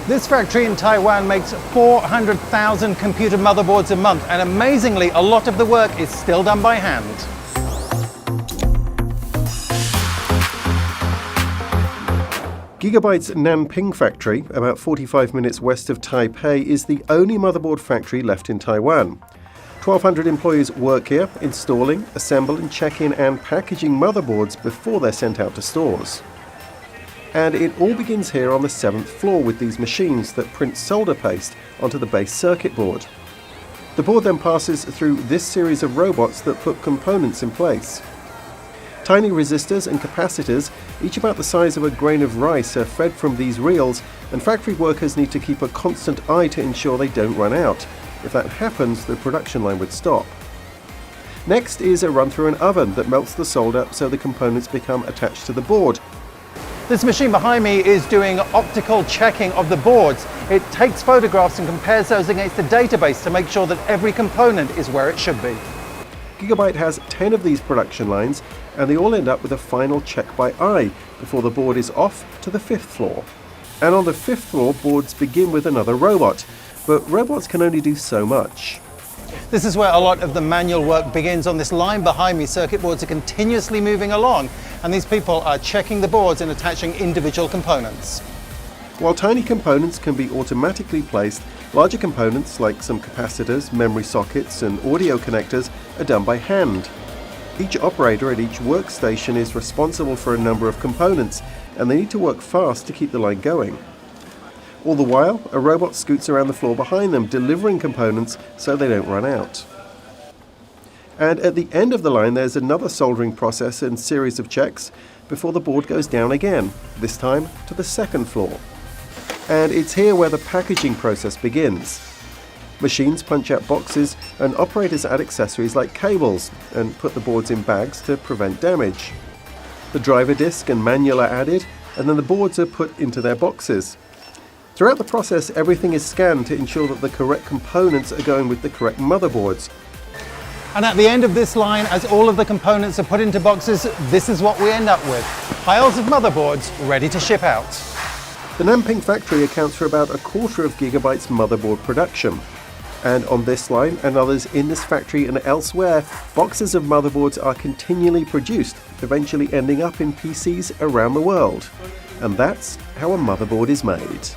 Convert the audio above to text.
This factory in Taiwan makes 400,000 computer motherboards a month, and amazingly, a lot of the work is still done by hand. Gigabyte's Nanping factory, about 45 minutes west of Taipei, is the only motherboard factory left in Taiwan. 1,200 employees work here, installing, assembling, checking and packaging motherboards before they're sent out to stores. And it all begins here on the 7th floor with these machines that print solder paste onto the base circuit board. The board then passes through this series of robots that put components in place. Tiny resistors and capacitors, each about the size of a grain of rice, are fed from these reels, and factory workers need to keep a constant eye to ensure they don't run out. If that happens, the production line would stop. Next is a run through an oven that melts the solder so the components become attached to the board. This machine behind me is doing optical checking of the boards. It takes photographs and compares those against a database to make sure that every component is where it should be. Gigabyte has 10 of these production lines, and they all end up with a final check by eye before the board is off to the 5th floor. And on the 5th floor, boards begin with another robot, but robots can only do so much. This is where a lot of the manual work begins. On this line behind me, circuit boards are continuously moving along, and these people are checking the boards and attaching individual components. While tiny components can be automatically placed, larger components like some capacitors, memory sockets and audio connectors are done by hand. Each operator at each workstation is responsible for a number of components, and they need to work fast to keep the line going. All the while, a robot scoots around the floor behind them, delivering components so they don't run out. And at the end of the line, there's another soldering process and series of checks before the board goes down again, this time to the 2nd floor. And it's here where the packaging process begins. Machines punch out boxes and operators add accessories like cables and put the boards in bags to prevent damage. The driver disc and manual are added, and then the boards are put into their boxes. Throughout the process, everything is scanned to ensure that the correct components are going with the correct motherboards. And at the end of this line, as all of the components are put into boxes, this is what we end up with: piles of motherboards ready to ship out. The Nanping factory accounts for about 1/4 of Gigabyte's motherboard production. And on this line and others in this factory and elsewhere, boxes of motherboards are continually produced, eventually ending up in PCs around the world. And that's how a motherboard is made.